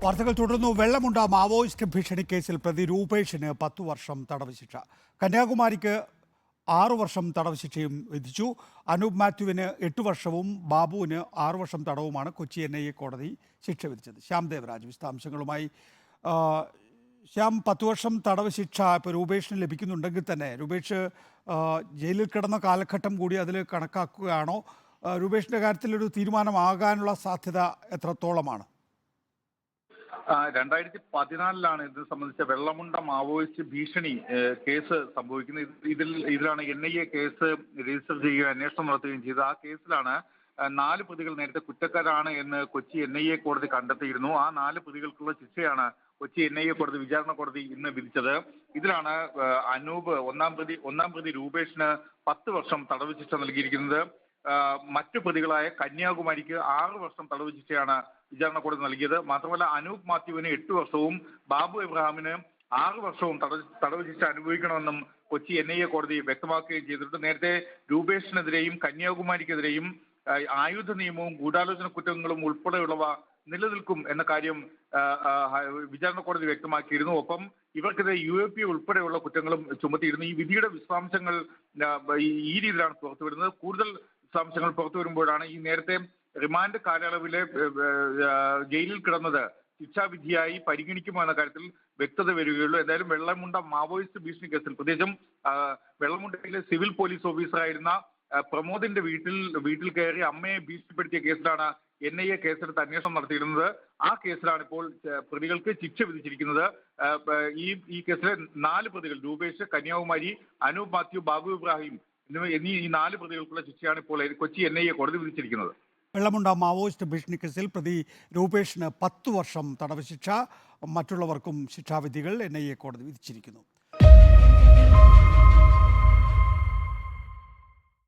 വാർത്തകൾ തുടർന്നു. വെള്ളമുണ്ട മാവോയിസ്റ്റ് ഭീഷണി കേസിൽ പ്രതി രൂപേഷിന് 10 വർഷം തടവ് ശിക്ഷ. കന്യാകുമാരിക്ക് 6 വർഷം തടവ് ശിക്ഷയും വിധിച്ചു. അനൂപ് മാത്യുവിന് 8 വർഷവും ബാബുവിന് 6 വർഷം തടവുമാണ് കൊച്ചി NIA കോടതി ശിക്ഷ വിധിച്ചത്. ശ്യാം ദേവരാജ് വിശദാംശങ്ങളുമായി. ശ്യാം, 10 വർഷം തടവ് ശിക്ഷ ഇപ്പോൾ രൂപേഷിന് ലഭിക്കുന്നുണ്ടെങ്കിൽ തന്നെ രൂപേഷ് ജയിലിൽ കിടന്ന കാലഘട്ടം കൂടി അതിൽ കണക്കാക്കുകയാണോ? രൂപേഷിൻ്റെ കാര്യത്തിലൊരു തീരുമാനമാകാനുള്ള സാധ്യത എത്രത്തോളമാണ്? 2014 ഇത് സംബന്ധിച്ച വെള്ളമുണ്ട മാവോയിസ്റ്റ് ഭീഷണി കേസ് സംഭവിക്കുന്നത്. ഇതിലാണ് NIA കേസ് രജിസ്റ്റർ ചെയ്യുകയും അന്വേഷണം നടത്തുകയും ചെയ്തത്. ആ കേസിലാണ് 4 പ്രതികൾ നേരത്തെ കുറ്റക്കാരാണ് എന്ന് കൊച്ചി NIA കോടതി കണ്ടെത്തിയിരുന്നു. ആ 4 പ്രതികൾക്കുള്ള ശിക്ഷയാണ് കൊച്ചി NIA കോടതി വിചാരണ കോടതി ഇന്ന് വിധിച്ചത്. ഇതിലാണ് അനൂപ് ഒന്നാം പ്രതി രൂപേഷിന് 10 വർഷം തടവ് ശിക്ഷ നൽകിയിരിക്കുന്നത്. മറ്റു പ്രതികളായ കന്യാകുമാരിക്ക് 6 വർഷം തടവ് ശിക്ഷയാണ് വിചാരണ കോടതി നൽകിയത്. മാത്രമല്ല അനൂപ് മാത്യുവിന് 8 വർഷവും ബാബു എബ്രഹാമിന് 6 വർഷവും തടവ് ശിക്ഷ അനുഭവിക്കണമെന്നും കൊച്ചി NIA കോടതി വ്യക്തമാക്കുകയും ചെയ്തിട്ടുണ്ട്. നേരത്തെ രൂപേഷിനെതിരെയും കന്യാകുമാരിക്കെതിരെയും ആയുധ നിയമവും ഗൂഢാലോചന കുറ്റങ്ങളും ഉൾപ്പെടെയുള്ളവ നിലനിൽക്കും എന്ന കാര്യം വിചാരണ കോടതി വ്യക്തമാക്കിയിരുന്നു. ഒപ്പം ഇവർക്കെതിരെ UAP ഉൾപ്പെടെയുള്ള കുറ്റങ്ങളും ചുമത്തിയിരുന്നു. ഈ വിധിയുടെ വിശദാംശങ്ങൾ ഈ രീതിയിലാണ് പുറത്തുവിടുന്നത്. കൂടുതൽ വിശദാംശങ്ങൾ പുറത്തു വരുമ്പോഴാണ് ഈ നേരത്തെ റിമാൻഡ് കാലയളവിലെ ജയിലിൽ കിടന്നത് ശിക്ഷാവിധിയായി പരിഗണിക്കുമോ എന്ന കാര്യത്തിൽ വ്യക്തത വരികയുള്ളൂ. എന്തായാലും വെള്ളമുണ്ട മാവോയിസ്റ്റ് ഭീഷണി കേസിൽ പ്രത്യേകിച്ചും വെള്ളമുണ്ടയിലെ സിവിൽ പോലീസ് ഓഫീസറായിരുന്ന പ്രമോദിന്റെ വീട്ടിൽ കയറി അമ്മയെ ഭീഷണിപ്പെടുത്തിയ കേസിലാണ് NIA കേസെടുത്ത് അന്വേഷണം നടത്തിയിരുന്നത്. ആ കേസിലാണ് ഇപ്പോൾ പ്രതികൾക്ക് ശിക്ഷ വിധിച്ചിരിക്കുന്നത്. ഈ കേസിലെ 4 പ്രതികൾ രൂപേഷ്, കന്യാകുമാരി, അനൂപ് മാത്യു, ബാബു ഇബ്രാഹിം എന്നീ 4 പ്രതികൾക്കുള്ള ശിക്ഷയാണ് ഇപ്പോൾ കൊച്ചി NIA കോടതി വിധിച്ചിരിക്കുന്നത്. വെള്ളമുണ്ട മാവോയിസ്റ്റ് ഭീഷണി കേസിൽ പ്രതി രൂപേഷിന് 10 വർഷം തടവ് ശിക്ഷ, മറ്റുള്ളവർക്കും ശിക്ഷാവിധികൾ NIA കോടതി വിധിച്ചിരിക്കുന്നു.